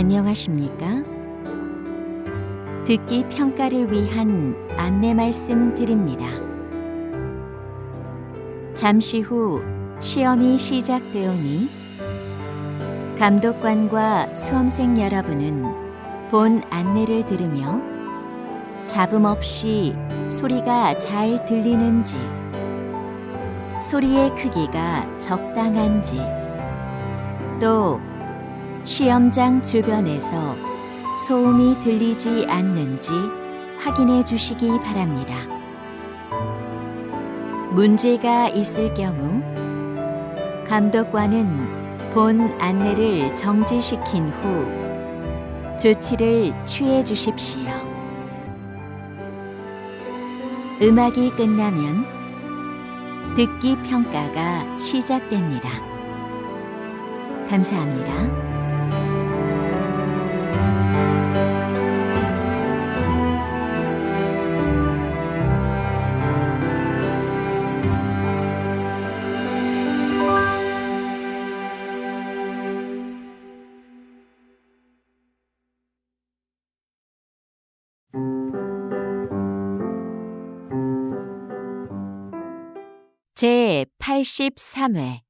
안녕하십니까? 듣기 평가를 위한 안내 말씀 드립니다. 잠시 후 시험이 시작되오니 감독관과 수험생 여러분은 본 안내를 들으며 잡음 없이 소리가 잘 들리는지, 소리의 크기가 적당한지, 또 시험장 주변에서 소음이 들리지 않는지 확인해 주시기 바랍니다. 문제가 있을 경우 감독관은 본 안내를 정지시킨 후 조치를 취해 주십시오. 음악이 끝나면 듣기 평가가 시작됩니다. 감사합니다. 제83회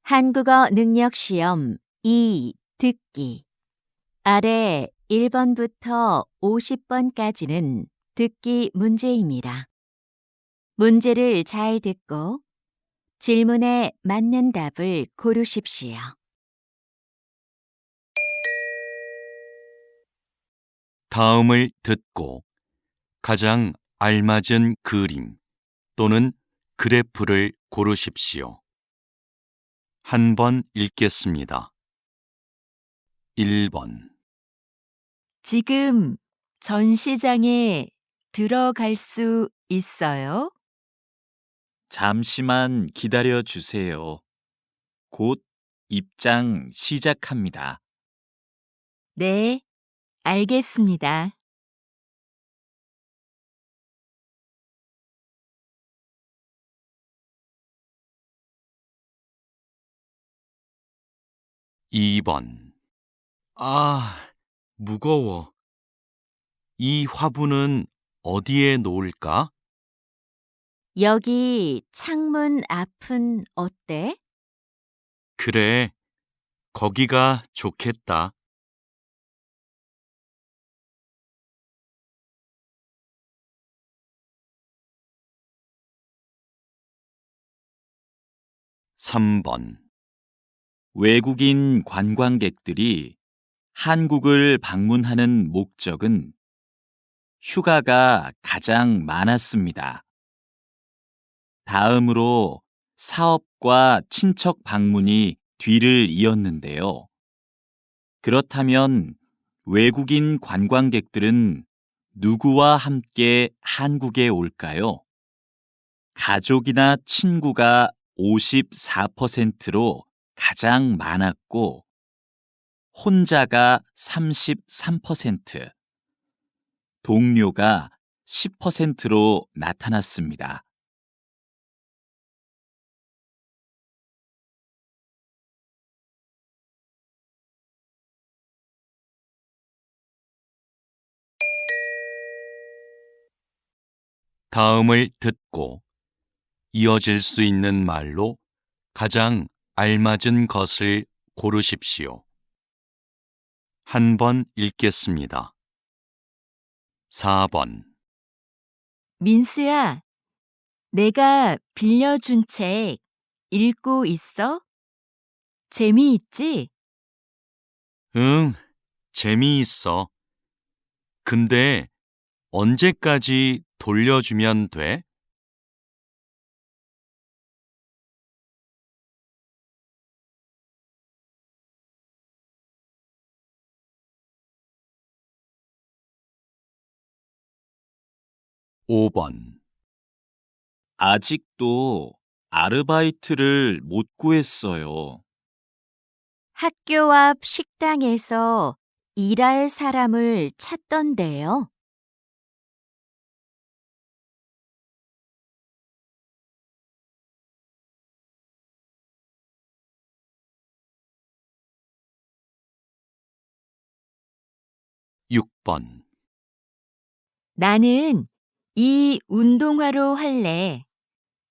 한국어 능력시험 2 듣기. 아래 1번부터 50번까지는 듣기 문제입니다. 문제를 잘 듣고 질문에 맞는 답을 고르십시오. 다음을 듣고 가장 알맞은 그림 또는 그래프를 고르십시오. 한 번 읽겠습니다. 1번. 지금 전시장에 들어갈 수 있어요? 잠시만 기다려 주세요. 곧 입장 시작합니다. 네, 알겠습니다. 2번. 무거워. 이 화분은 어디에 놓을까? 여기 창문 앞은 어때? 그래, 거기가 좋겠다. 3번. 외국인 관광객들이 한국을 방문하는 목적은 휴가가 가장 많았습니다. 다음으로 사업과 친척 방문이 뒤를 이었는데요. 그렇다면 외국인 관광객들은 누구와 함께 한국에 올까요? 가족이나 친구가 54%로 가장 많았고, 혼자가 33%, 동료가 10%로 나타났습니다. 다음을 듣고 이어질 수 있는 말로 가장 알맞은 것을 고르십시오. 한 번 읽겠습니다. 4번. 민수야, 내가 빌려준 책 읽고 있어? 재미있지? 응, 재미있어. 근데 언제까지 돌려주면 돼? 5번. 아직도 아르바이트를 못 구했어요. 학교 앞 식당에서 일할 사람을 찾던데요. 10번. 나는 이 운동화로 할래.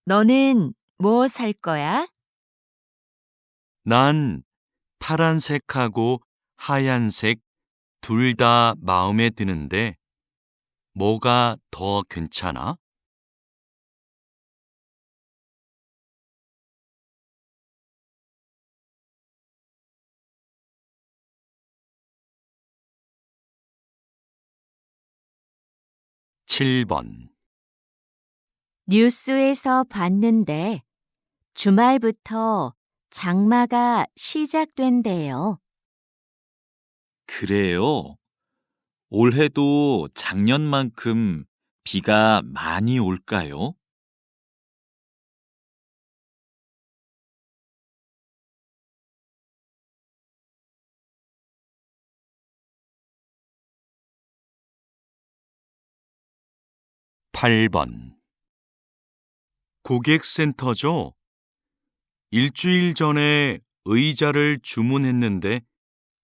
너는 뭐 살 거야? 난 파란색하고 하얀색 둘 다 마음에 드는데 뭐가 더 괜찮아? 7번. 뉴스에서 봤는데 주말부터 장마가 시작된대요. 그래요? 올해도 작년만큼 비가 많이 올까요? 8번. 고객센터죠? 일주일 전에 의자를 주문했는데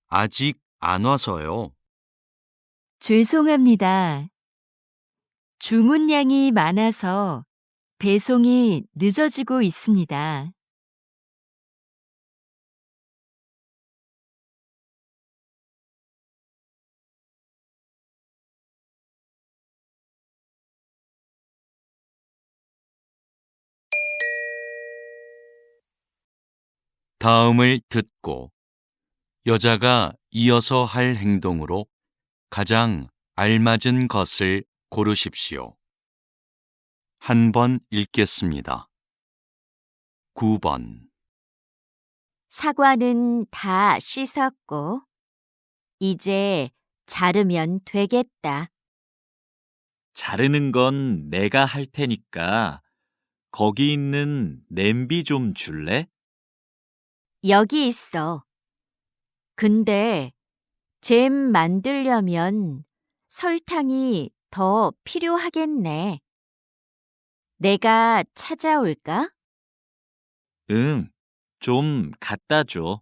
아직 안 와서요. 죄송합니다. 주문량이 많아서 배송이 늦어지고 있습니다. '다음을 듣고 여자가 이어서 할 행동으로 가장 알맞은 것을 고르십시오. 한 번 읽겠습니다. 9번. 사과는 다 씻었고, 이제 자르면 되겠다. 자르는 건 내가 할 테니까 거기 있는 냄비 좀 줄래? 여기 있어. 근데 잼 만들려면 설탕이 더 필요하겠네. 내가 찾아올까? 응, 좀 갖다 줘.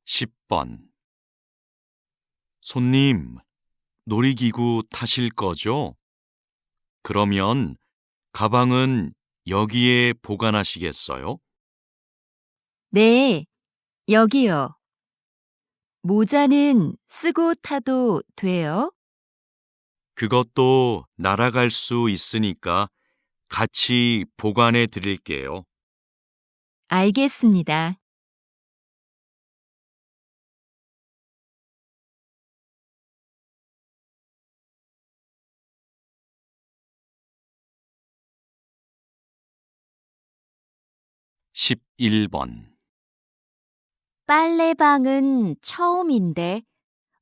10번. 손님, 놀이기구 타실 거죠? 그러면 가방은 여기에 보관하시겠어요? 네, 여기요. 모자는 쓰고 타도 돼요? 그것도 날아갈 수 있으니까 같이 보관해 드릴게요. 알겠습니다. 11번. 빨래방은 처음인데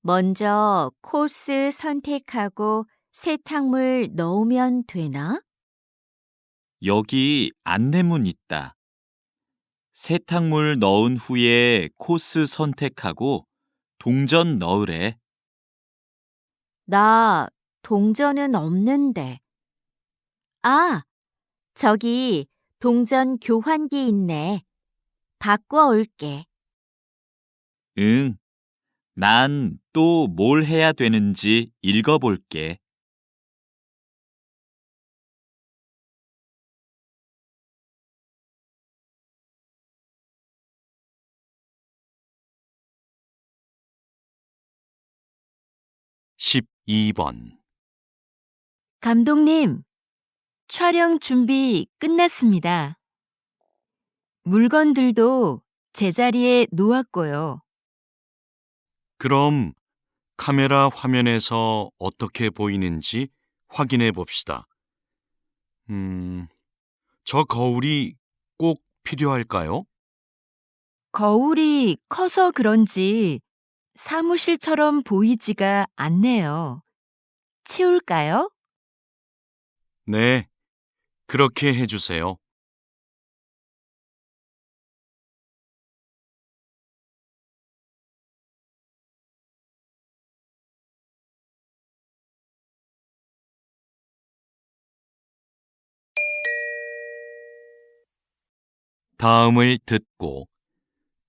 먼저 코스 선택하고 세탁물 넣으면 되나? 여기 안내문 있다. 세탁물 넣은 후에 코스 선택하고 동전 넣으래. 나 동전은 없는데. 아, 저기 동전 교환기 있네. 바꿔 올게. 응, 난 또 뭘 해야 되는지 읽어볼게. 십 12번. 감독님, 촬영 준비 끝났습니다. 물건들도 제자리에 놓았고요. 그럼 카메라 화면에서 어떻게 보이는지 확인해 봅시다. 저 거울이 꼭 필요할까요? 거울이 커서 그런지 사무실처럼 보이지가 않네요. 치울까요? 네, 그렇게 해주세요. 다음을 듣고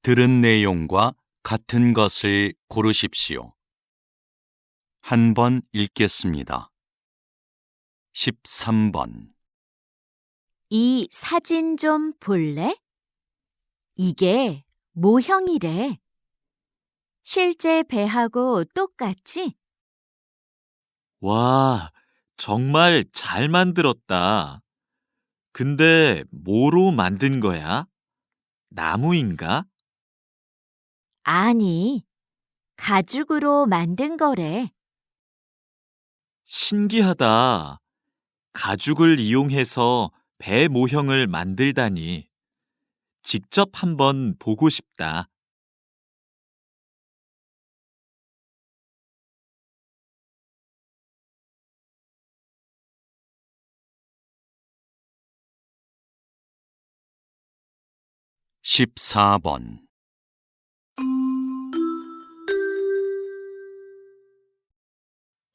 들은 내용과 같은 것을 고르십시오. 한 번 읽겠습니다. 13번. 이 사진 좀 볼래? 이게 모형이래. 실제 배하고 똑같지? 와, 정말 잘 만들었다. 근데 뭐로 만든 거야? 나무인가? 아니, 가죽으로 만든 거래. 신기하다. 가죽을 이용해서 배 모형을 만들다니. 직접 한번 보고 싶다. 14번.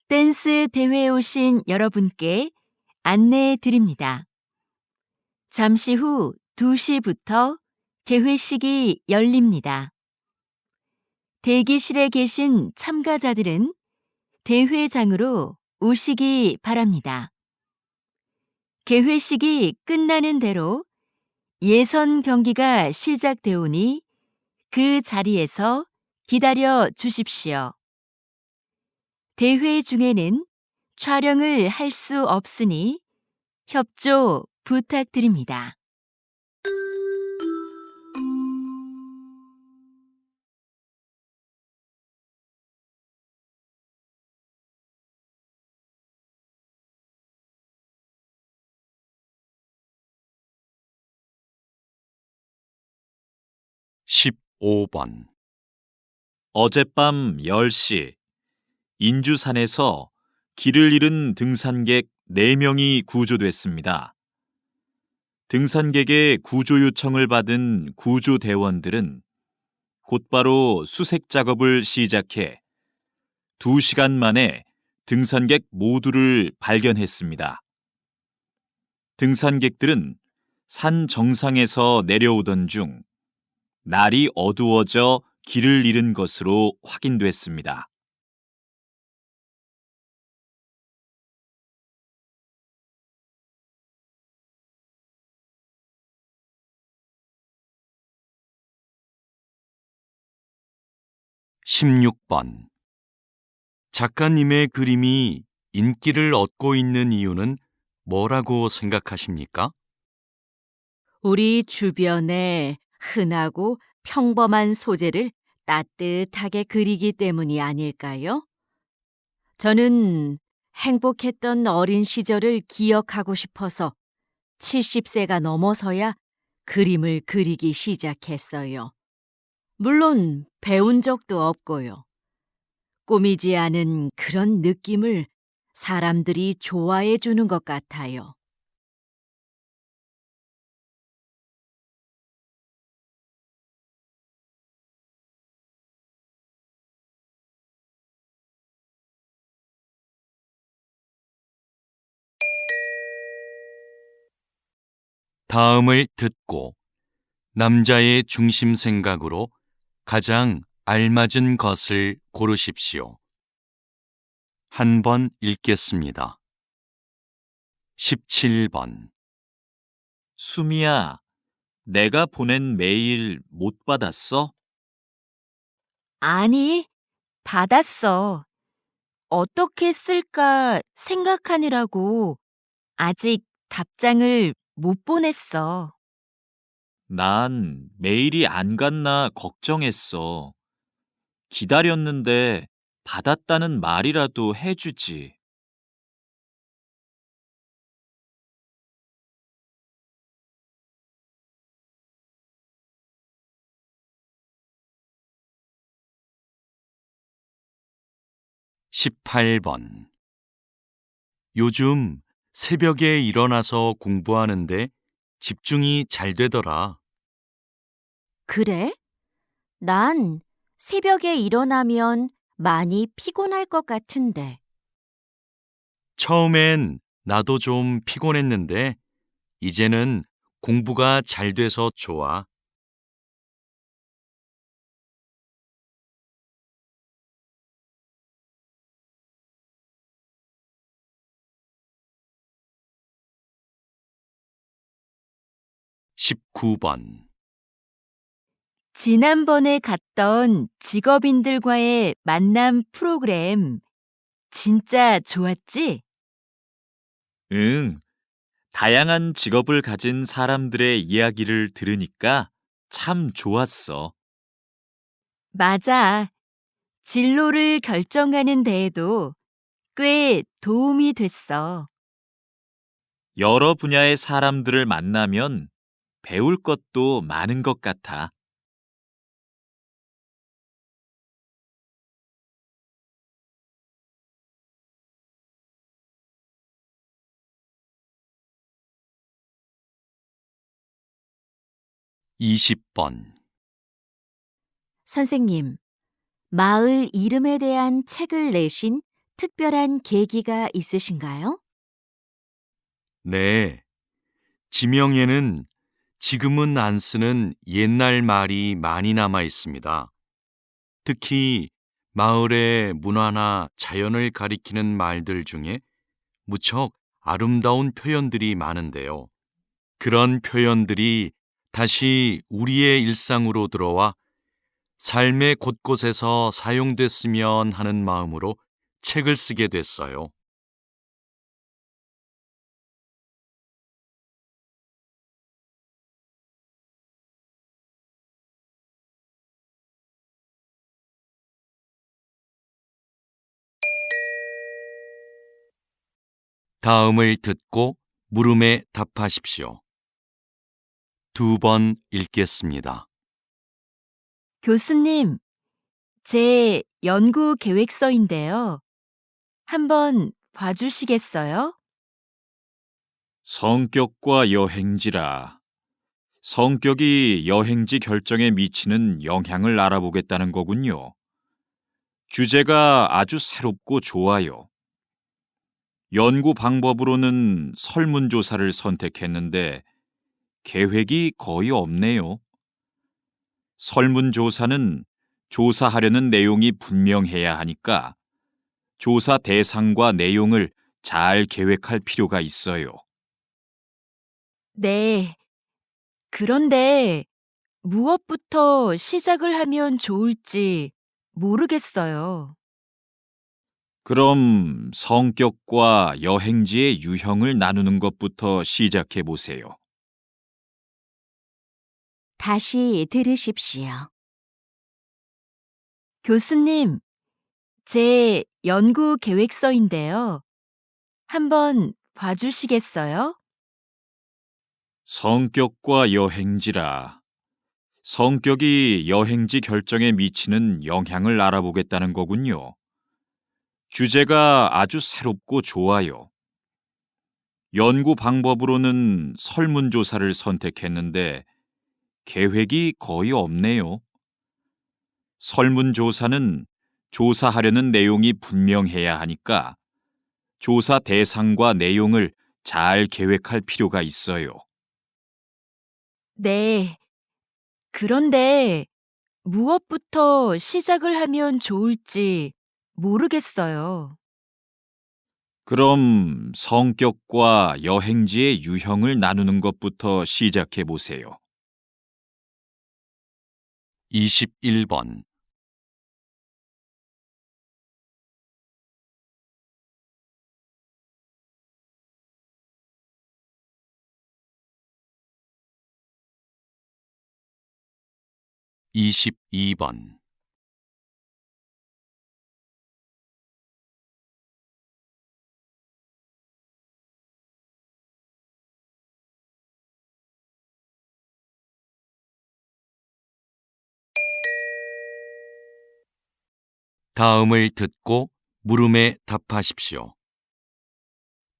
댄스 대회에 오신 여러분께 안내해 드립니다. 잠시 후 2시부터 개회식이 열립니다. 대기실에 계신 참가자들은 대회장으로 오시기 바랍니다. 개회식이 끝나는 대로 예선 경기가 시작되오니 그 자리에서 기다려 주십시오. 대회 중에는 촬영을 할 수 없으니 협조 부탁드립니다. 십오 번. 어젯밤 10시, 인주산에서 길을 잃은 등산객 4명이 구조됐습니다. 등산객의 구조 요청을 받은 구조대원들은 곧바로 수색 작업을 시작해 2시간 만에 등산객 모두를 발견했습니다. 등산객들은 산 정상에서 내려오던 중 날이 어두워져 길을 잃은 것으로 확인됐습니다. 십육 번. 작가님의 그림이 인기를 얻고 있는 이유는 뭐라고 생각하십니까? 우리 주변에 흔하고 평범한 소재를 따뜻하게 그리기 때문이 아닐까요? 저는 행복했던 어린 시절을 기억하고 싶어서 70세가 넘어서야 그림을 그리기 시작했어요. 물론 배운 적도 없고요. 꾸미지 않은 그런 느낌을 사람들이 좋아해 주는 것 같아요. 다음을 듣고 남자의 중심 생각으로 가장 알맞은 것을 고르십시오. 한 번 읽겠습니다. 17번. 수미야, 내가 보낸 메일 못 받았어? 아니, 받았어. 어떻게 쓸까 생각하느라고 아직 답장을 못 보냈어. 난 메일이 안 갔나 걱정했어. 기다렸는데 받았다는 말이라도 해주지. 18번. 요즘 새벽에 일어나서 공부하는데 집중이 잘 되더라. 그래? 난 새벽에 일어나면 많이 피곤할 것 같은데. 처음엔 나도 좀 피곤했는데 이제는 공부가 잘 돼서 좋아. 십구 번 지난번에 갔던 직업인들과의 만남 프로그램 진짜 좋았지? 응, 다양한 직업을 가진 사람들의 이야기를 들으니까 참 좋았어. 맞아. 진로를 결정하는 데에도 꽤 도움이 됐어. 여러 분야의 사람들을 만나면 배울 것도 많은 것 같아. 이십 번 선생님, 마을 이름에 대한 책을 내신 특별한 계기가 있으신가요? 네. 지명에는 지금은 안 쓰는 옛날 말이 많이 남아 있습니다. 특히 마을의 문화나 자연을 가리키는 말들 중에 무척 아름다운 표현들이 많은데요. 그런 표현들이 다시 우리의 일상으로 들어와 삶의 곳곳에서 사용됐으면 하는 마음으로 책을 쓰게 됐어요. 다음을 듣고 물음에 답하십시오. 두 번 읽겠습니다. 교수님, 제 연구 계획서인데요. 한번 봐주시겠어요? 성격과 여행지라. 성격이 여행지 결정에 미치는 영향을 알아보겠다는 거군요. 주제가 아주 새롭고 좋아요. 연구 방법으로는 설문조사를 선택했는데 계획이 거의 없네요. 설문조사는 조사하려는 내용이 분명해야 하니까 조사 대상과 내용을 잘 계획할 필요가 있어요. 네. 그런데 무엇부터 시작을 하면 좋을지 모르겠어요. 그럼 성격과 여행지의 유형을 나누는 것부터 시작해 보세요. 다시 들으십시오. 교수님, 제 연구 계획서인데요. 한번 봐주시겠어요? 성격과 여행지라. 성격이 여행지 결정에 미치는 영향을 알아보겠다는 거군요. 주제가 아주 새롭고 좋아요. 연구 방법으로는 설문조사를 선택했는데 계획이 거의 없네요. 설문조사는 조사하려는 내용이 분명해야 하니까 조사 대상과 내용을 잘 계획할 필요가 있어요. 네. 그런데 무엇부터 시작을 하면 좋을지 모르겠어요. 그럼 성격과 여행지의 유형을 나누는 것부터 시작해 보세요. 21번 22번 다음을 듣고 물음에 답하십시오.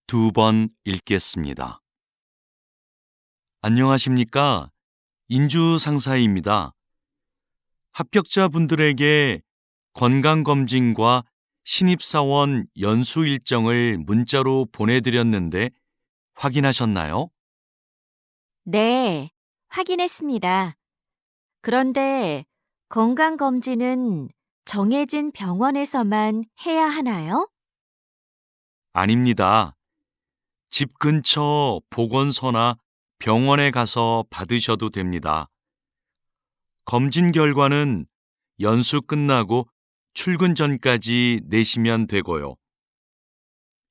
두 번 읽겠습니다. 안녕하십니까? 인주 상사입니다. 합격자분들에게 건강검진과 신입사원 연수 일정을 문자로 보내드렸는데 확인하셨나요? 네, 확인했습니다. 그런데 건강검진은 정해진 병원에서만 해야 하나요? 아닙니다. 집 근처 보건소나 병원에 가서 받으셔도 됩니다. 검진 결과는 연수 끝나고 출근 전까지 내시면 되고요.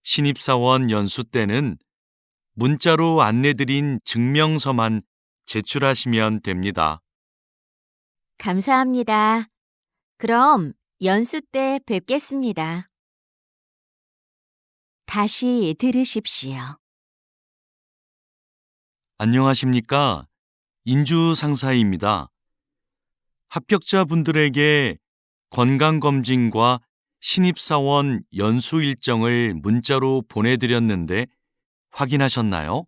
신입사원 연수 때는 문자로 안내드린 증명서만 제출하시면 됩니다. 감사합니다. 그럼 연수 때 뵙겠습니다. 다시 들으십시오. 안녕하십니까? 인주 상사입니다. 합격자분들에게 건강검진과 신입사원 연수 일정을 문자로 보내드렸는데 확인하셨나요?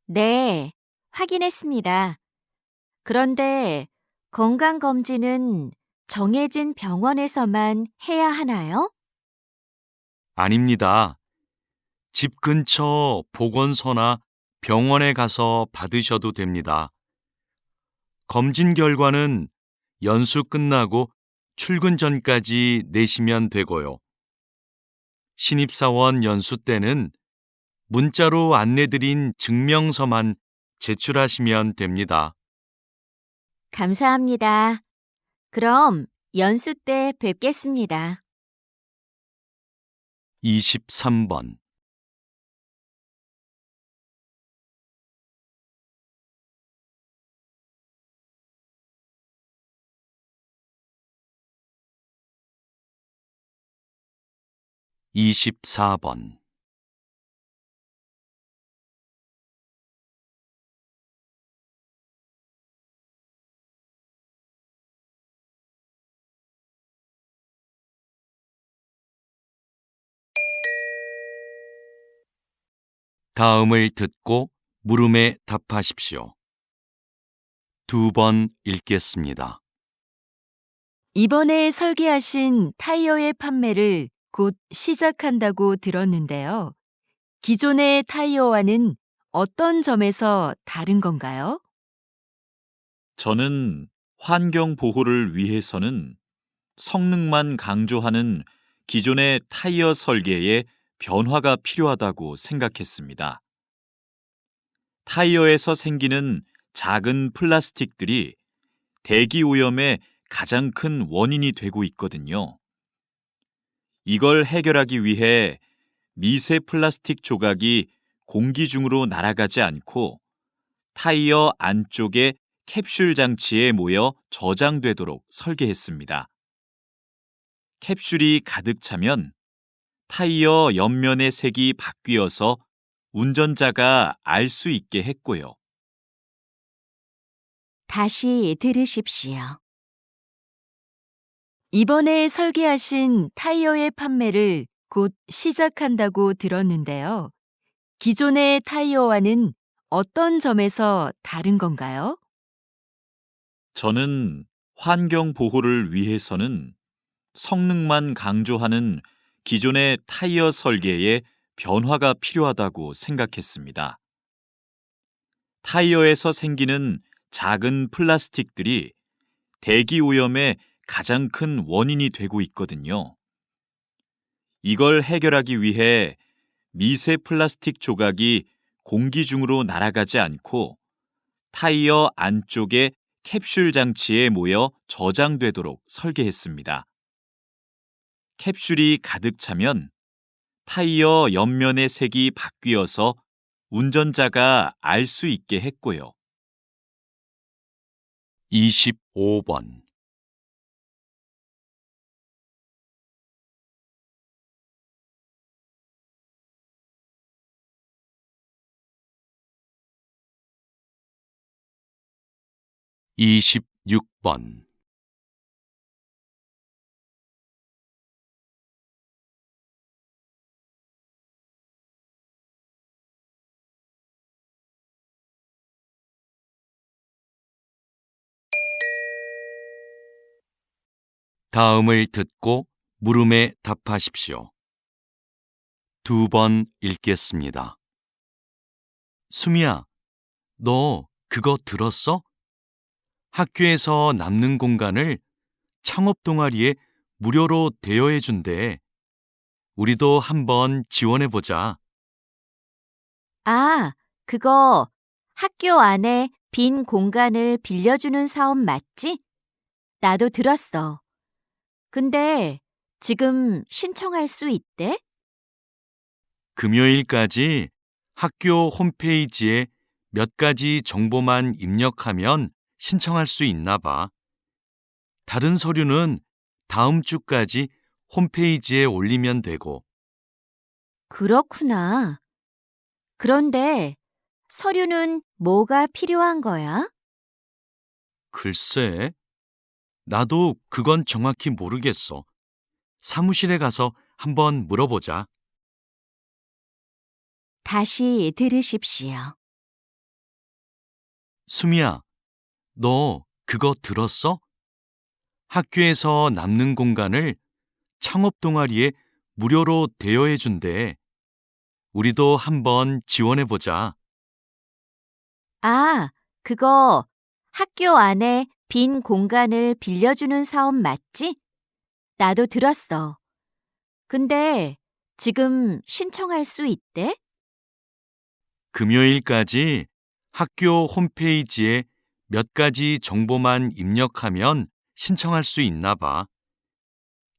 네, 확인했습니다. 그런데 건강검진은 정해진 병원에서만 해야 하나요? 아닙니다. 집 근처 보건소나 병원에 가서 받으셔도 됩니다. 검진 결과는 연수 끝나고 출근 전까지 내시면 되고요. 신입사원 연수 때는 문자로 안내드린 증명서만 제출하시면 됩니다. 감사합니다. 그럼 연수 때 뵙겠습니다. 23번 24번 다음을 듣고 물음에 답하십시오. 2번 읽겠습니다. 이번에 설계하신 타이어의 판매를 곧 시작한다고 들었는데요. 기존의 타이어와는 어떤 점에서 다른 건가요? 저는 환경 보호를 위해서는 성능만 강조하는 기존의 타이어 설계에 변화가 필요하다고 생각했습니다. 타이어에서 생기는 작은 플라스틱들이 대기 오염의 가장 큰 원인이 되고 있거든요. 이걸 해결하기 위해 미세 플라스틱 조각이 공기 중으로 날아가지 않고 타이어 안쪽의 캡슐 장치에 모여 저장되도록 설계했습니다. 캡슐이 가득 차면 타이어 옆면의 색이 바뀌어서 운전자가 알 수 있게 했고요. 다시 들으십시오. 이번에 설계하신 타이어의 판매를 곧 시작한다고 들었는데요. 기존의 타이어와는 어떤 점에서 다른 건가요? 저는 환경 보호를 위해서는 성능만 강조하는 기존의 타이어 설계에 변화가 필요하다고 생각했습니다. 타이어에서 생기는 작은 플라스틱들이 대기 오염의 가장 큰 원인이 되고 있거든요. 이걸 해결하기 위해 미세 플라스틱 조각이 공기 중으로 날아가지 않고 타이어 안쪽의 캡슐 장치에 모여 저장되도록 설계했습니다. 캡슐이 가득 차면 타이어 옆면의 색이 바뀌어서 운전자가 알 수 있게 했고요. 25번 26번 다음을 듣고 물음에 답하십시오. 2번 읽겠습니다. 수미야, 너 그거 들었어? 학교에서 남는 공간을 창업 동아리에 무료로 대여해 준대. 우리도 한번 지원해 보자. 아, 그거 학교 안에 빈 공간을 빌려주는 사업 맞지? 나도 들었어. 근데 지금 신청할 수 있대? 금요일까지 학교 홈페이지에 몇 가지 정보만 입력하면 신청할 수 있나 봐. 다른 서류는 다음 주까지 홈페이지에 올리면 되고, 그렇구나. 그런데 서류는 뭐가 필요한 거야? 글쎄, 나도 그건 정확히 모르겠어. 사무실에 가서 한번 물어보자. 다시 들으십시오. 수미야, 너 그거 들었어? 학교에서 남는 공간을 창업 동아리에 무료로 대여해 준대. 우리도 한번 지원해 보자. 아, 그거 학교 안에 빈 공간을 빌려주는 사업 맞지? 나도 들었어. 근데 지금 신청할 수 있대? 금요일까지 학교 홈페이지에 몇 가지 정보만 입력하면 신청할 수 있나 봐.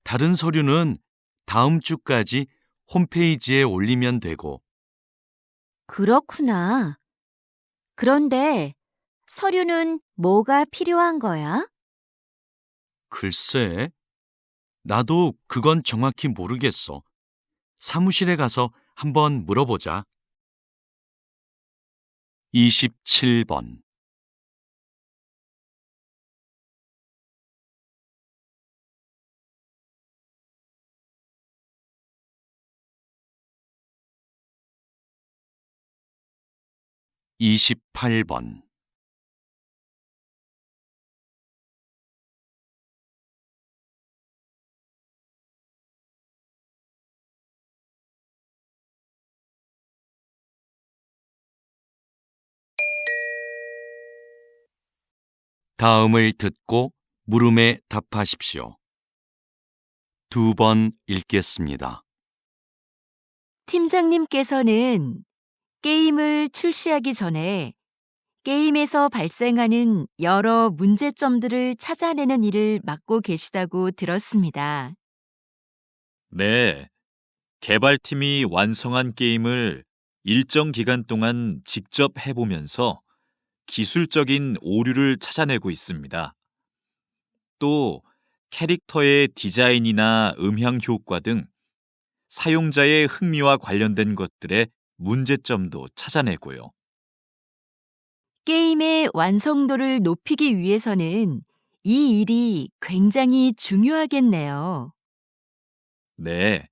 다른 서류는 다음 주까지 홈페이지에 올리면 되고, 그렇구나. 그런데 서류는 뭐가 필요한 거야? 글쎄, 나도 그건 정확히 모르겠어. 사무실에 가서 한번 물어보자. 27번. 28번. 다음을 듣고 물음에 답하십시오. 두 번 읽겠습니다. 팀장님께서는 게임을 출시하기 전에 게임에서 발생하는 여러 문제점들을 찾아내는 일을 맡고 계시다고 들었습니다. 네, 개발팀이 완성한 게임을 일정 기간 동안 직접 해보면서 기술적인 오류를 찾아내고 있습니다. 또 캐릭터의 디자인이나 음향 효과 등 사용자의 흥미와 관련된 것들의 문제점도 찾아내고요. 게임의 완성도를 높이기 위해서는 이 일이 굉장히 중요하겠네요. 네,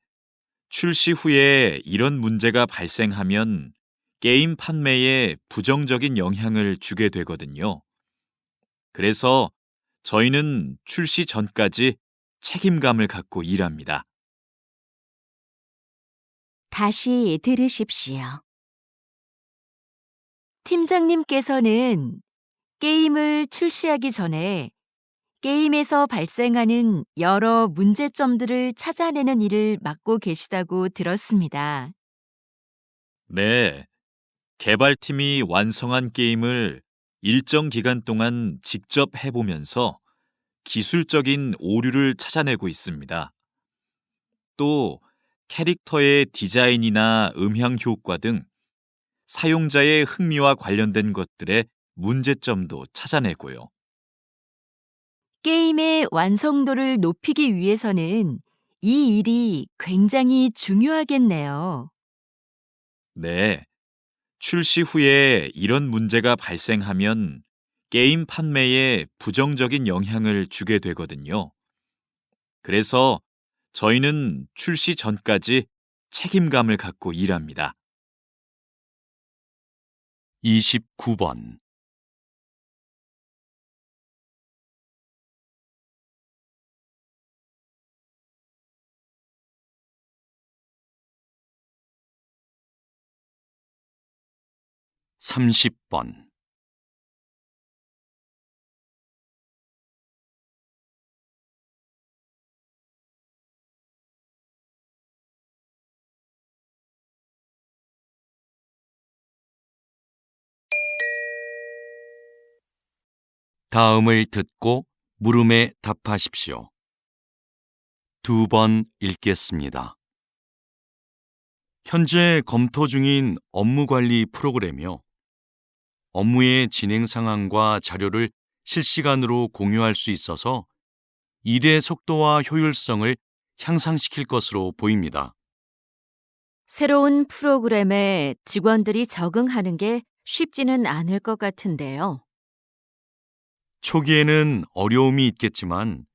출시 후에 이런 문제가 발생하면 게임 판매에 부정적인 영향을 주게 되거든요. 그래서 저희는 출시 전까지 책임감을 갖고 일합니다. 다시 들으십시오. 팀장님께서는 게임을 출시하기 전에 게임에서 발생하는 여러 문제점들을 찾아내는 일을 맡고 계시다고 들었습니다. 네, 개발팀이 완성한 게임을 일정 기간 동안 직접 해보면서 기술적인 오류를 찾아내고 있습니다. 또 캐릭터의 디자인이나 음향 효과 등 사용자의 흥미와 관련된 것들의 문제점도 찾아내고요. 게임의 완성도를 높이기 위해서는 이 일이 굉장히 중요하겠네요. 네, 출시 후에 이런 문제가 발생하면 게임 판매에 부정적인 영향을 주게 되거든요. 그래서 저희는 출시 전까지 책임감을 갖고 일합니다. 29번. 30번. 다음을 듣고 물음에 답하십시오. 2번 읽겠습니다. 현재 검토 중인 업무관리 프로그램이요. 업무의 진행 상황과 자료를 실시간으로 공유할 수 있어서 일의 속도와 효율성을 향상시킬 것으로 보입니다. 새로운 프로그램에 직원들이 적응하는 게 쉽지는 않을 것 같은데요. 초기에는 어려움이 있겠지만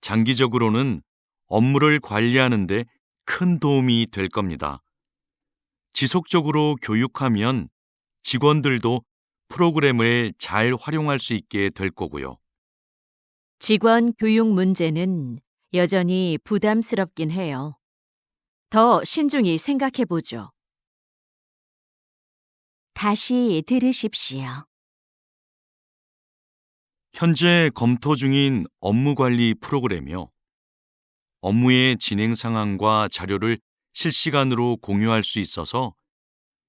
장기적으로는 업무를 관리하는 데 큰 도움이 될 겁니다. 지속적으로 교육하면 직원들도 프로그램을 잘 활용할 수 있게 될 거고요. 직원 교육 문제는 여전히 부담스럽긴 해요. 더 신중히 생각해 보죠. 다시 들으십시오. 현재 검토 중인 업무관리 프로그램이요. 업무의 진행 상황과 자료를 실시간으로 공유할 수 있어서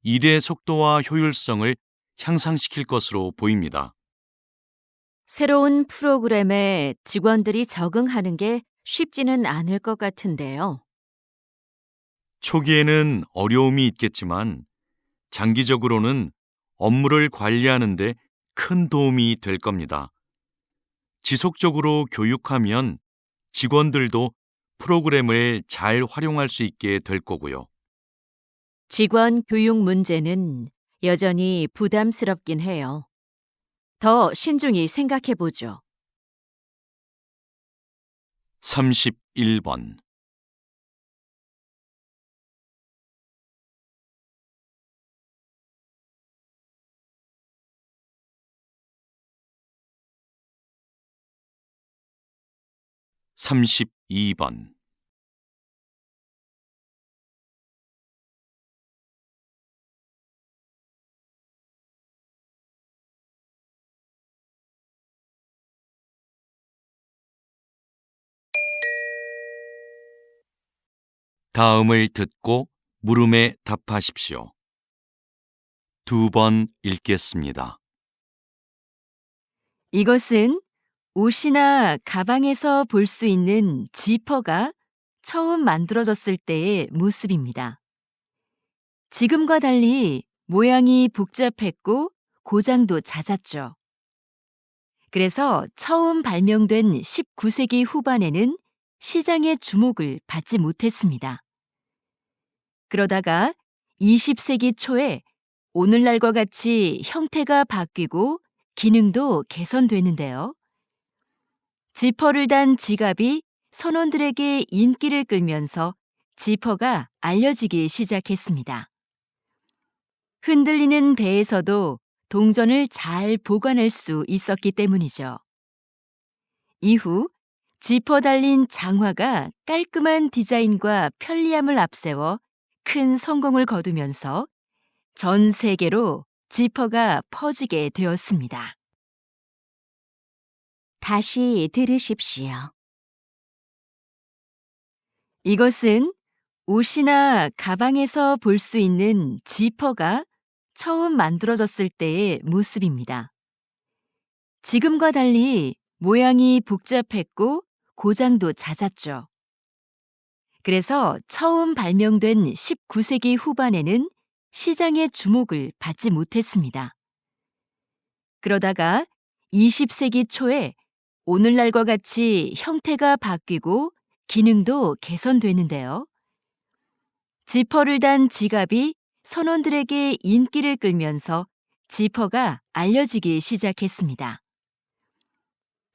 일의 속도와 효율성을 향상시킬 것으로 보입니다. 새로운 프로그램에 직원들이 적응하는 게 쉽지는 않을 것 같은데요. 초기에는 어려움이 있겠지만 장기적으로는 업무를 관리하는 데 큰 도움이 될 겁니다. 지속적으로 교육하면 직원들도 프로그램을 잘 활용할 수 있게 될 거고요. 직원 교육 문제는 여전히 부담스럽긴 해요. 더 신중히 생각해 보죠. 31번. 삼십이 번. 다음을 듣고 물음에 답하십시오. 2번 읽겠습니다. 이것은 옷이나 가방에서 볼 수 있는 지퍼가 처음 만들어졌을 때의 모습입니다. 지금과 달리 모양이 복잡했고 고장도 잦았죠. 그래서 처음 발명된 19세기 후반에는 시장의 주목을 받지 못했습니다. 그러다가 20세기 초에 오늘날과 같이 형태가 바뀌고 기능도 개선되는데요. 지퍼를 단 지갑이 선원들에게 인기를 끌면서 지퍼가 알려지기 시작했습니다. 흔들리는 배에서도 동전을 잘 보관할 수 있었기 때문이죠. 이후 지퍼 달린 장화가 깔끔한 디자인과 편리함을 앞세워 큰 성공을 거두면서 전 세계로 지퍼가 퍼지게 되었습니다. 다시 들으십시오. 이것은 옷이나 가방에서 볼 수 있는 지퍼가 처음 만들어졌을 때의 모습입니다. 지금과 달리 모양이 복잡했고 고장도 잦았죠. 그래서 처음 발명된 19세기 후반에는 시장의 주목을 받지 못했습니다. 그러다가 20세기 초에 오늘날과 같이 형태가 바뀌고 기능도 개선되는데요. 지퍼를 단 지갑이 선원들에게 인기를 끌면서 지퍼가 알려지기 시작했습니다.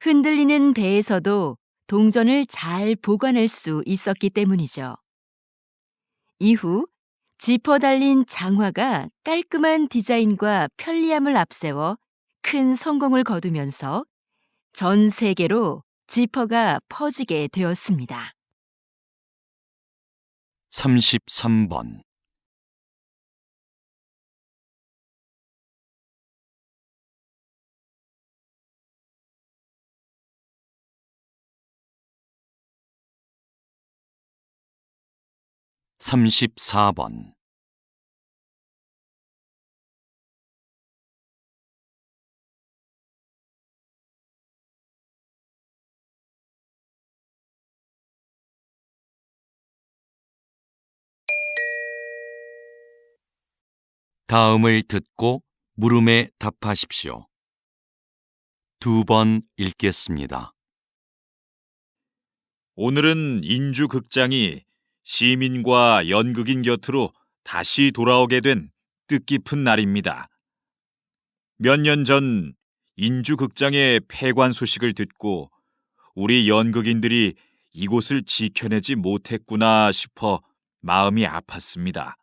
흔들리는 배에서도 동전을 잘 보관할 수 있었기 때문이죠. 이후 지퍼 달린 장화가 깔끔한 디자인과 편리함을 앞세워 큰 성공을 거두면서 전 세계로 지퍼가 퍼지게 되었습니다. 33번. 삼십사 번. 다음을 듣고 물음에 답하십시오. 2번 읽겠습니다. 오늘은 인주극장이 시민과 연극인 곁으로 다시 돌아오게 된 뜻깊은 날입니다. 몇 년 전 인주극장의 폐관 소식을 듣고 우리 연극인들이 이곳을 지켜내지 못했구나 싶어 마음이 아팠습니다.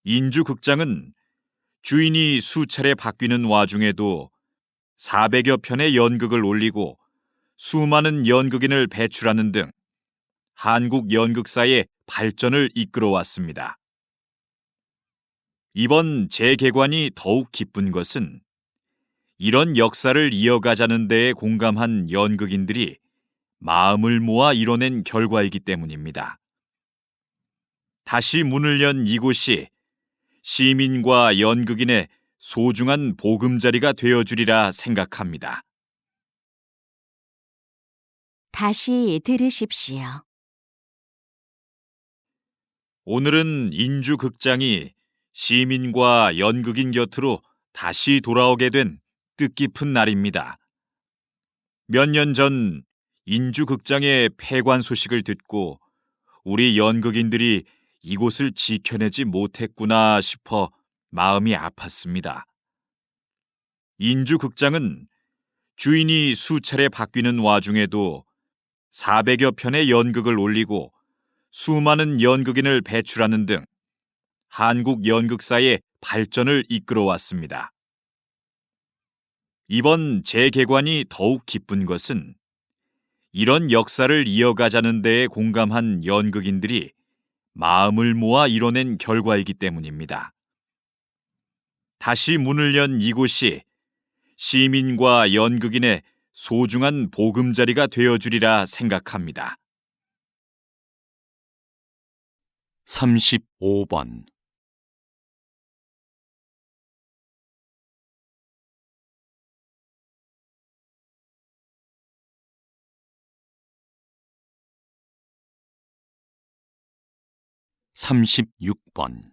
인주극장은 주인이 수차례 바뀌는 와중에도 400여 편의 연극을 올리고 수많은 연극인을 배출하는 등 한국 연극사의 발전을 이끌어왔습니다. 이번 재개관이 더욱 기쁜 것은 이런 역사를 이어가자는 데에 공감한 연극인들이 마음을 모아 이뤄낸 결과이기 때문입니다. 다시 문을 연 이곳이 시민과 연극인의 소중한 보금자리가 되어주리라 생각합니다. 다시 들으십시오. 오늘은 인주극장이 시민과 연극인 곁으로 다시 돌아오게 된 뜻깊은 날입니다. 몇 년 전 인주극장의 폐관 소식을 듣고 우리 연극인들이 이곳을 지켜내지 못했구나 싶어 마음이 아팠습니다. 인주극장은 주인이 수차례 바뀌는 와중에도 400여 편의 연극을 올리고 수많은 연극인을 배출하는 등 한국 연극사의 발전을 이끌어왔습니다. 이번 재개관이 더욱 기쁜 것은 이런 역사를 이어가자는 데에 공감한 연극인들이 마음을 모아 이뤄낸 결과이기 때문입니다. 다시 문을 연 이곳이 시민과 연극인의 소중한 보금자리가 되어주리라 생각합니다. 35번 36번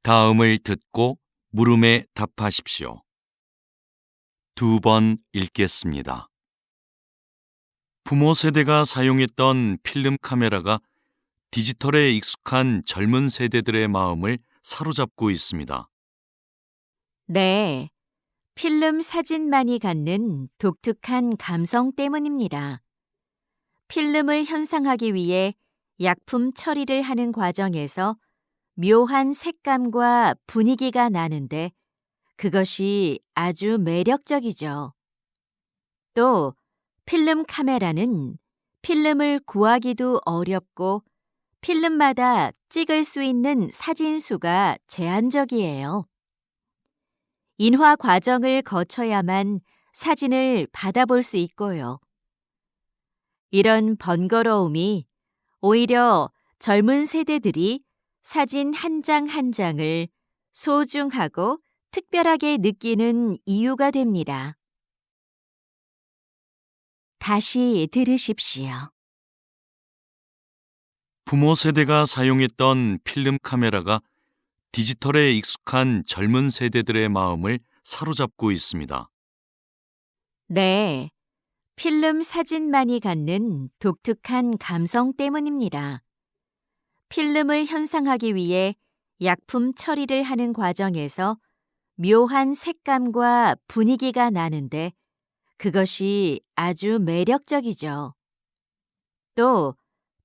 다음을 듣고 물음에 답하십시오. 2번 읽겠습니다. 부모 세대가 사용했던 필름 카메라가 디지털에 익숙한 젊은 세대들의 마음을 사로잡고 있습니다. 네, 필름 사진만이 갖는 독특한 감성 때문입니다. 필름을 현상하기 위해 약품 처리를 하는 과정에서 묘한 색감과 분위기가 나는데 그것이 아주 매력적이죠. 또 필름 카메라는 필름을 구하기도 어렵고 필름마다 찍을 수 있는 사진 수가 제한적이에요. 인화 과정을 거쳐야만 사진을 받아볼 수 있고요. 이런 번거로움이 오히려 젊은 세대들이 사진 한 장 한 장을 소중하고 특별하게 느끼는 이유가 됩니다. 다시 들으십시오. 부모 세대가 사용했던 필름 카메라가 디지털에 익숙한 젊은 세대들의 마음을 사로잡고 있습니다. 네, 필름 사진만이 갖는 독특한 감성 때문입니다. 필름을 현상하기 위해 약품 처리를 하는 과정에서 묘한 색감과 분위기가 나는데 그것이 아주 매력적이죠. 또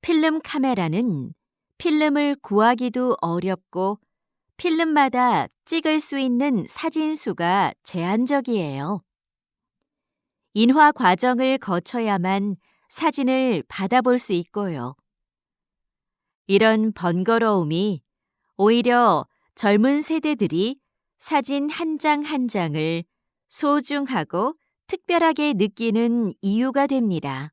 필름 카메라는 필름을 구하기도 어렵고 필름마다 찍을 수 있는 사진 수가 제한적이에요. 인화 과정을 거쳐야만 사진을 받아볼 수 있고요. 이런 번거로움이 오히려 젊은 세대들이 사진 한 장 한 장을 소중하고 특별하게 느끼는 이유가 됩니다.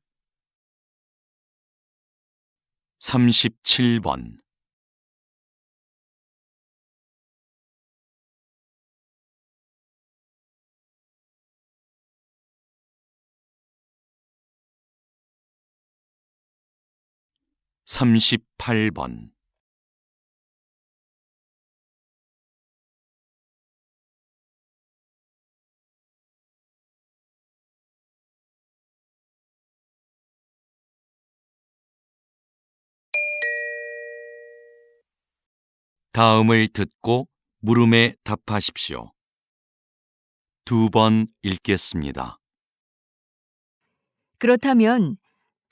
37번 38번. 다음을 듣고 물음에 답하십시오. 2번 읽겠습니다. 그렇다면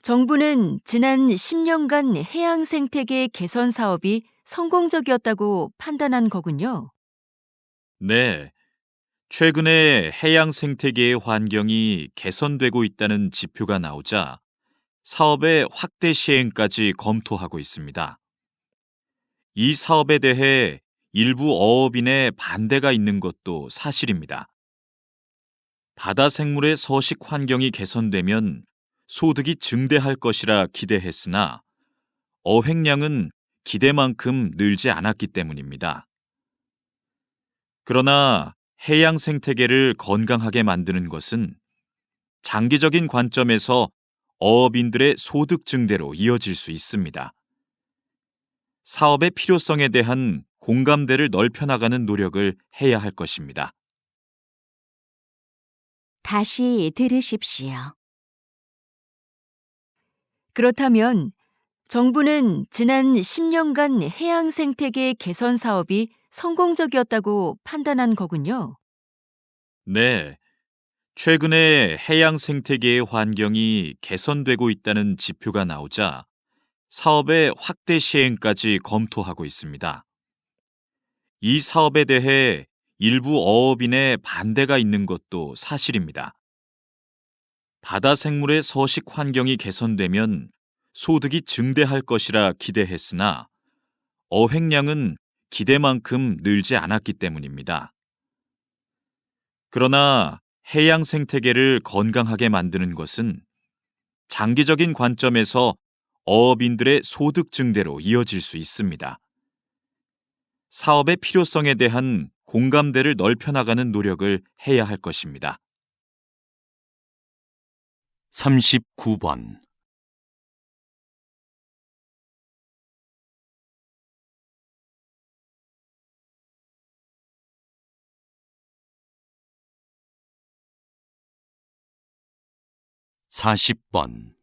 정부는 지난 10년간 해양 생태계 개선 사업이 성공적이었다고 판단한 거군요. 네. 최근에 해양 생태계의 환경이 개선되고 있다는 지표가 나오자 사업의 확대 시행까지 검토하고 있습니다. 이 사업에 대해 일부 어업인의 반대가 있는 것도 사실입니다. 바다 생물의 서식 환경이 개선되면 소득이 증대할 것이라 기대했으나 어획량은 기대만큼 늘지 않았기 때문입니다. 그러나 해양 생태계를 건강하게 만드는 것은 장기적인 관점에서 어업인들의 소득 증대로 이어질 수 있습니다. 사업의 필요성에 대한 공감대를 넓혀 나가는 노력을 해야 할 것입니다. 다시 들으십시오. 그렇다면 정부는 지난 10년간 해양 생태계 개선 사업이 성공적이었다고 판단한 거군요. 네. 최근에 해양 생태계의 환경이 개선되고 있다는 지표가 나오자 사업의 확대 시행까지 검토하고 있습니다. 이 사업에 대해 일부 어업인의 반대가 있는 것도 사실입니다. 바다 생물의 서식 환경이 개선되면 소득이 증대할 것이라 기대했으나 어획량은 기대만큼 늘지 않았기 때문입니다. 그러나 해양 생태계를 건강하게 만드는 것은 장기적인 관점에서 어업인들의 소득 증대로 이어질 수 있습니다. 사업의 필요성에 대한 공감대를 넓혀 나가는 노력을 해야 할 것입니다. 39번. (40번)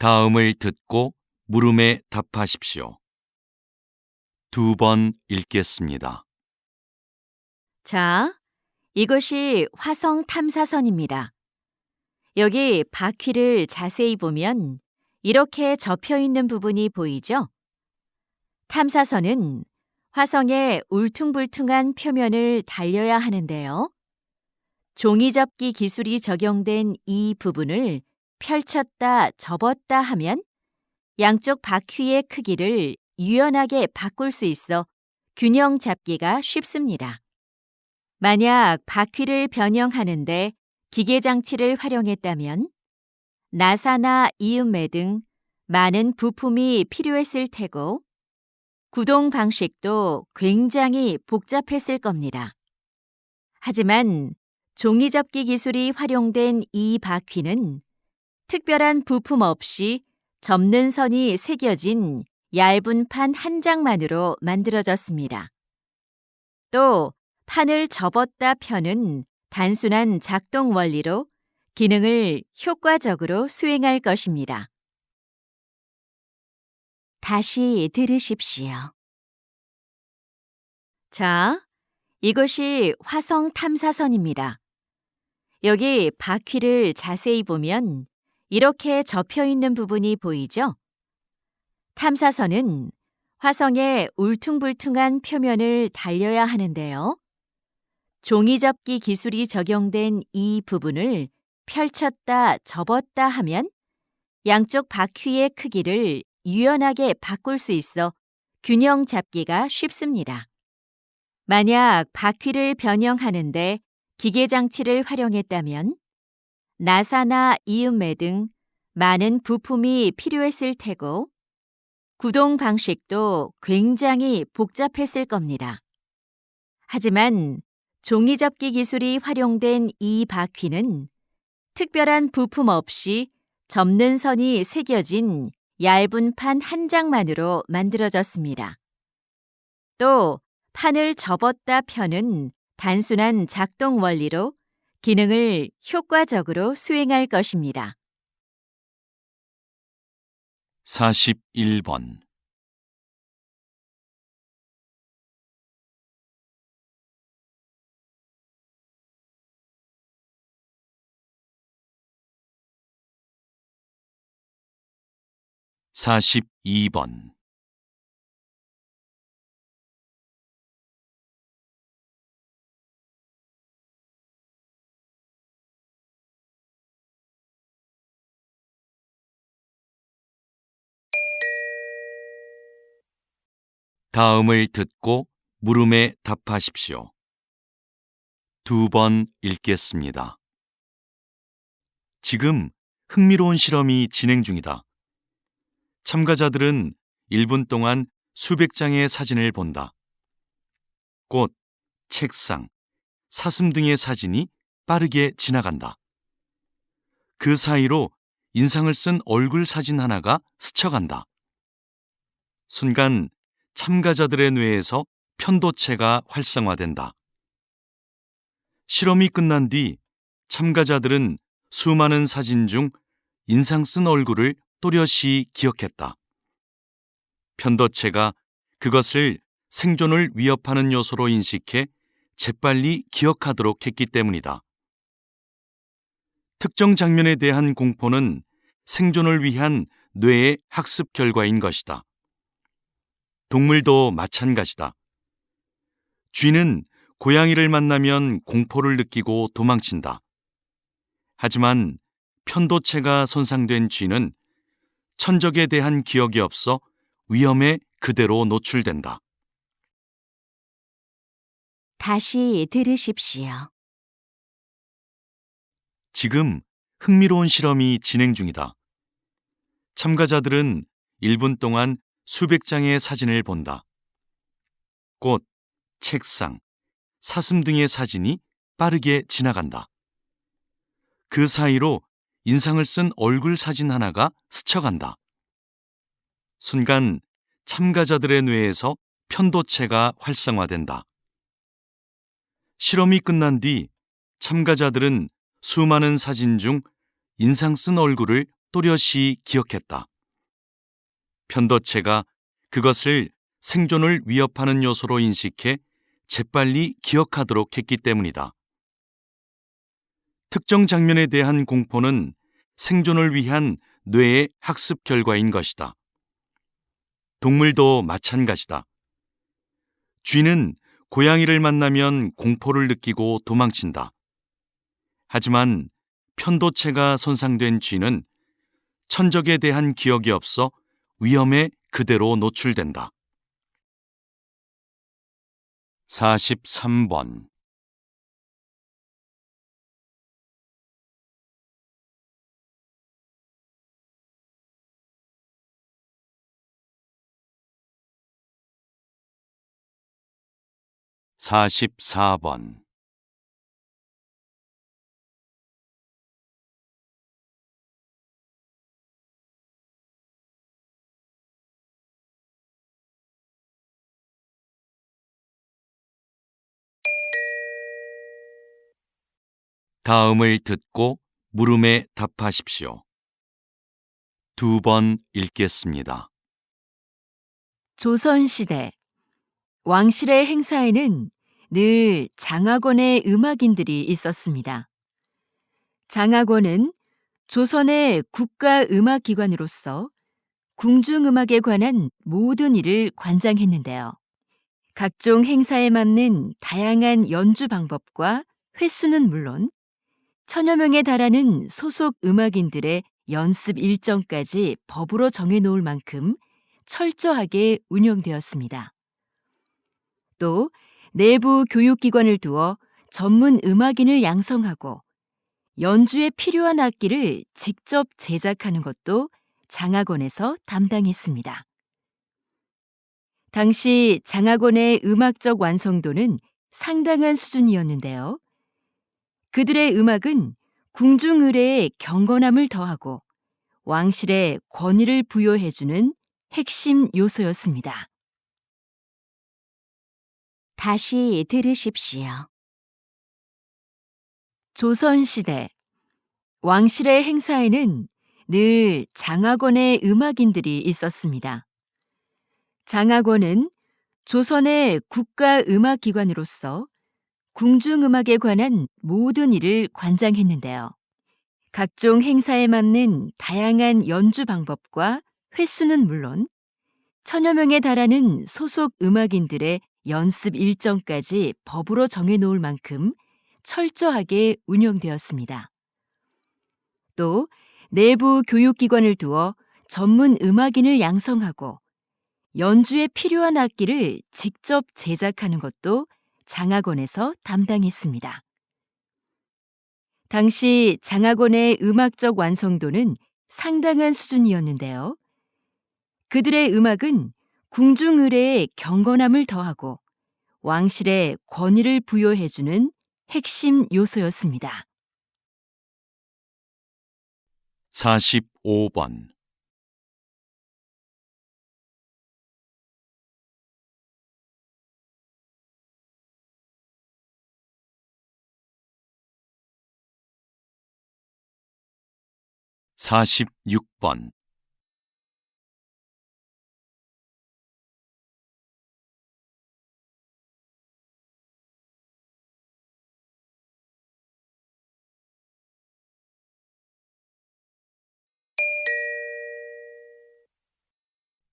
다음을 듣고 물음에 답하십시오. 2번 읽겠습니다. 자, 이것이 화성 탐사선입니다. 여기 바퀴를 자세히 보면 이렇게 접혀 있는 부분이 보이죠? 탐사선은 화성의 울퉁불퉁한 표면을 달려야 하는데요. 종이접기 기술이 적용된 이 부분을 펼쳤다 접었다 하면 양쪽 바퀴의 크기를 유연하게 바꿀 수 있어 균형 잡기가 쉽습니다. 만약 바퀴를 변형하는데 기계장치를 활용했다면 나사나 이음매 등 많은 부품이 필요했을 테고 구동 방식도 굉장히 복잡했을 겁니다. 하지만 종이접기 기술이 활용된 이 바퀴는 특별한 부품 없이 접는 선이 새겨진 얇은 판 한 장만으로 만들어졌습니다. 또 판을 접었다 펴는 단순한 작동 원리로 기능을 효과적으로 수행할 것입니다. 다시 들으십시오. 자, 이것이 화성 탐사선입니다. 여기 바퀴를 자세히 보면 이렇게 접혀 있는 부분이 보이죠? 탐사선은 화성의 울퉁불퉁한 표면을 달려야 하는데요. 종이접기 기술이 적용된 이 부분을 펼쳤다 접었다 하면 양쪽 바퀴의 크기를 유연하게 바꿀 수 있어 균형 잡기가 쉽습니다. 만약 바퀴를 변형하는데 기계장치를 활용했다면 나사나 이음매 등 많은 부품이 필요했을 테고 구동 방식도 굉장히 복잡했을 겁니다. 하지만 종이접기 기술이 활용된 이 바퀴는 특별한 부품 없이 접는 선이 새겨진 얇은 판 한 장만으로 만들어졌습니다. 또 판을 접었다 펴는 단순한 작동 원리로 기능을 효과적으로 수행할 것입니다. 41번. 42번. '다음을 듣고 물음에 답하십시오. 2번 읽겠습니다. 지금 흥미로운 실험이 진행 중이다. 참가자들은 1분 동안 수백 장의 사진을 본다. 꽃, 책상, 사슴 등의 사진이 빠르게 지나간다. 그 사이로 인상을 쓴 얼굴 사진 하나가 스쳐간다. 순간 참가자들의 뇌에서 편도체가 활성화된다. 실험이 끝난 뒤 참가자들은 수많은 사진 중 인상 쓴 얼굴을 또렷이 기억했다. 편도체가 그것을 생존을 위협하는 요소로 인식해 재빨리 기억하도록 했기 때문이다. 특정 장면에 대한 공포는 생존을 위한 뇌의 학습 결과인 것이다. 동물도 마찬가지다. 쥐는 고양이를 만나면 공포를 느끼고 도망친다. 하지만 편도체가 손상된 쥐는 천적에 대한 기억이 없어 위험에 그대로 노출된다. 다시 들으십시오. 지금 흥미로운 실험이 진행 중이다. 참가자들은 1분 동안 수백 장의 사진을 본다. 꽃, 책상, 사슴 등의 사진이 빠르게 지나간다. 그 사이로 인상을 쓴 얼굴 사진 하나가 스쳐간다. 순간 참가자들의 뇌에서 편도체가 활성화된다. 실험이 끝난 뒤 참가자들은 수많은 사진 중 인상 쓴 얼굴을 또렷이 기억했다. 편도체가 그것을 생존을 위협하는 요소로 인식해 재빨리 기억하도록 했기 때문이다. 특정 장면에 대한 공포는 생존을 위한 뇌의 학습 결과인 것이다. 동물도 마찬가지다. 쥐는 고양이를 만나면 공포를 느끼고 도망친다. 하지만 편도체가 손상된 쥐는 천적에 대한 기억이 없어 위험에 그대로 노출된다. 43번. 44번. '다음을 듣고 물음에 답하십시오. 2번 읽겠습니다. 조선시대 왕실의 행사에는 늘 장학원의 음악인들이 있었습니다. 장학원은 조선의 국가음악기관으로서 궁중음악에 관한 모든 일을 관장했는데요. 각종 행사에 맞는 다양한 연주 방법과 횟수는 물론 천여 명에 달하는 소속 음악인들의 연습 일정까지 법으로 정해놓을 만큼 철저하게 운영되었습니다. 또 내부 교육기관을 두어 전문 음악인을 양성하고 연주에 필요한 악기를 직접 제작하는 것도 장학원에서 담당했습니다. 당시 장학원의 음악적 완성도는 상당한 수준이었는데요. 그들의 음악은 궁중 의례의 경건함을 더하고 왕실의 권위를 부여해주는 핵심 요소였습니다. 다시 들으십시오. 조선시대 왕실의 행사에는 늘 장학원의 음악인들이 있었습니다. 장학원은 조선의 국가음악기관으로서 궁중음악에 관한 모든 일을 관장했는데요. 각종 행사에 맞는 다양한 연주 방법과 횟수는 물론 천여 명에 달하는 소속 음악인들의 연습 일정까지 법으로 정해놓을 만큼 철저하게 운영되었습니다. 또 내부 교육기관을 두어 전문 음악인을 양성하고 연주에 필요한 악기를 직접 제작하는 것도 장학원에서 담당했습니다. 당시 장학원의 음악적 완성도는 상당한 수준이었는데요. 그들의 음악은 궁중 의례의 경건함을 더하고 왕실의 권위를 부여해주는 핵심 요소였습니다. 45번. 46번.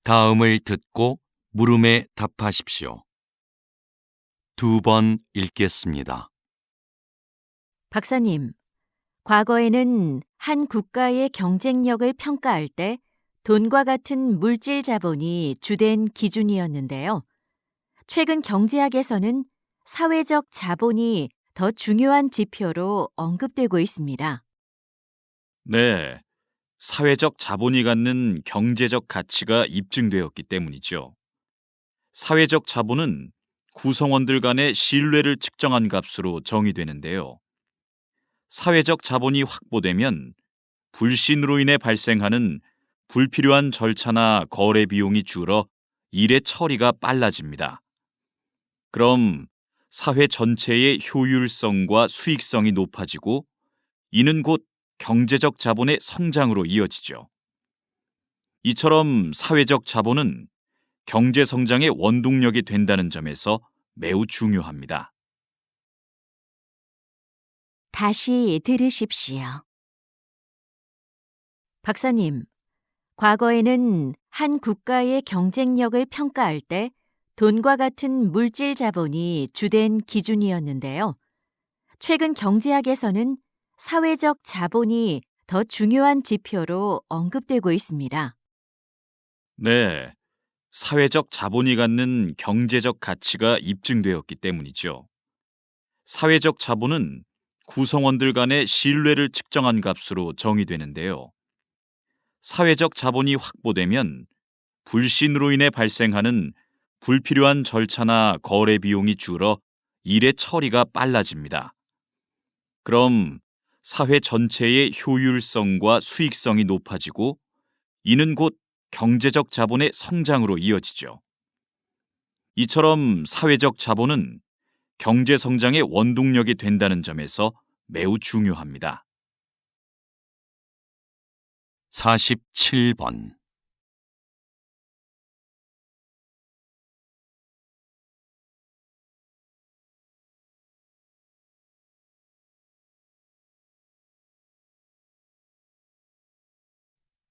'다음을 듣고 물음에 답하십시오. 2번 읽겠습니다. 박사님, 과거에는 한 국가의 경쟁력을 평가할 때 돈과 같은 물질 자본이 주된 기준이었는데요. 최근 경제학에서는 사회적 자본이 더 중요한 지표로 언급되고 있습니다. 네, 사회적 자본이 갖는 경제적 가치가 입증되었기 때문이죠. 사회적 자본은 구성원들 간의 신뢰를 측정한 값으로 정의되는데요. 사회적 자본이 확보되면 불신으로 인해 발생하는 불필요한 절차나 거래 비용이 줄어 일의 처리가 빨라집니다. 그럼 사회 전체의 효율성과 수익성이 높아지고 이는 곧 경제적 자본의 성장으로 이어지죠. 이처럼 사회적 자본은 경제 성장의 원동력이 된다는 점에서 매우 중요합니다. 다시 들으십시오. 박사님, 과거에는 한 국가의 경쟁력을 평가할 때 돈과 같은 물질 자본이 주된 기준이었는데요. 최근 경제학에서는 사회적 자본이 더 중요한 지표로 언급되고 있습니다. 네, 사회적 자본이 갖는 경제적 가치가 입증되었기 때문이죠. 사회적 자본은 구성원들 간의 신뢰를 측정한 값으로 정의되는데요. 사회적 자본이 확보되면 불신으로 인해 발생하는 불필요한 절차나 거래 비용이 줄어 일의 처리가 빨라집니다. 그럼 사회 전체의 효율성과 수익성이 높아지고 이는 곧 경제적 자본의 성장으로 이어지죠. 이처럼 사회적 자본은 경제 성장의 원동력이 된다는 점에서 매우 중요합니다. 47번.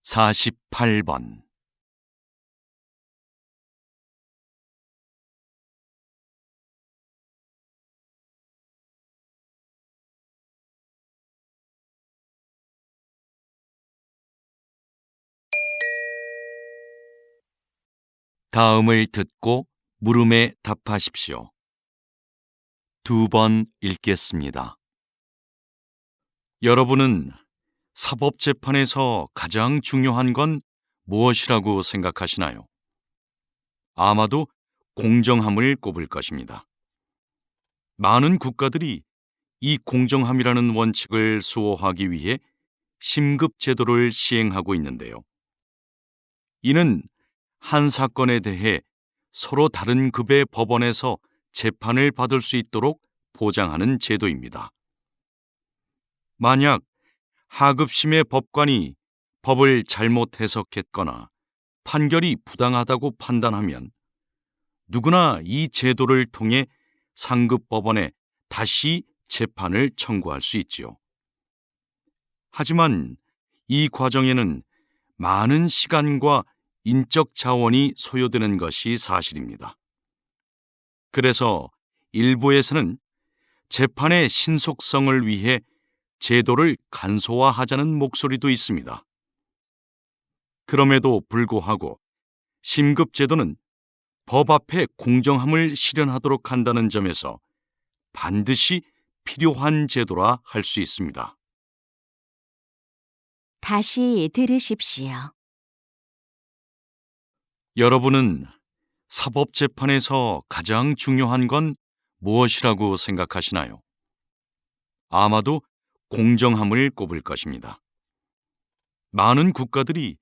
48번. '다음을 듣고 물음에 답하십시오. 2번 읽겠습니다. 여러분은 사법재판에서 가장 중요한 건 무엇이라고 생각하시나요? 아마도 공정함을 꼽을 것입니다. 많은 국가들이 이 공정함이라는 원칙을 수호하기 위해 심급 제도를 시행하고 있는데요. 이는 한 사건에 대해 서로 다른 급의 법원에서 재판을 받을 수 있도록 보장하는 제도입니다. 만약 하급심의 법관이 법을 잘못 해석했거나 판결이 부당하다고 판단하면 누구나 이 제도를 통해 상급 법원에 다시 재판을 청구할 수 있지요. 하지만 이 과정에는 많은 시간과 인적 자원이 소요되는 것이 사실입니다. 그래서 일부에서는 재판의 신속성을 위해 제도를 간소화하자는 목소리도 있습니다. 그럼에도 불구하고 심급제도는 법 앞에 공정함을 실현하도록 한다는 점에서 반드시 필요한 제도라 할 수 있습니다. 다시 들으십시오. 여러분은 사법재판에서 가장 중요한 건 무엇이라고 생각하시나요? 아마도 공정함을 꼽을 것입니다. 많은 국가들이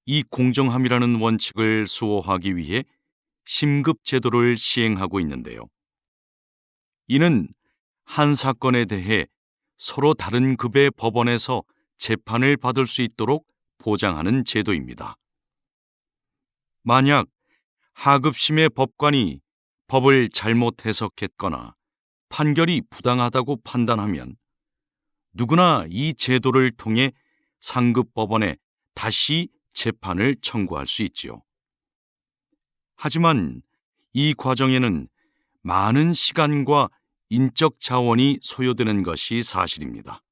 이 공정함이라는 원칙을 수호하기 위해 심급 제도를 시행하고 있는데요. 이는 한 사건에 대해 서로 다른 급의 법원에서 재판을 받을 수 있도록 보장하는 제도입니다. 만약 하급심의 법관이 법을 잘못 해석했거나 판결이 부당하다고 판단하면 누구나 이 제도를 통해 상급 법원에 다시 재판을 청구할 수 있지요. 하지만 이 과정에는 많은 시간과 인적 자원이 소요되는 것이 사실입니다.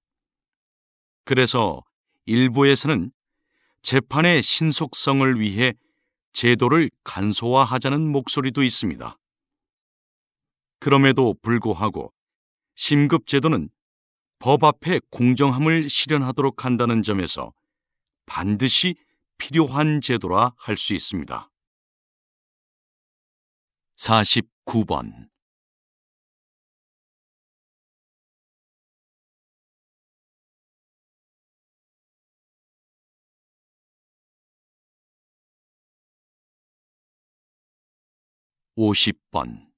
그래서 일부에서는 재판의 신속성을 위해 제도를 간소화하자는 목소리도 있습니다. 그럼에도 불구하고 심급제도는 법 앞에 공정함을 실현하도록 한다는 점에서 반드시 필요한 제도라 할 수 있습니다. 49번 50번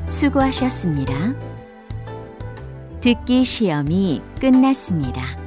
수고하셨습니다. 듣기 시험이 끝났습니다.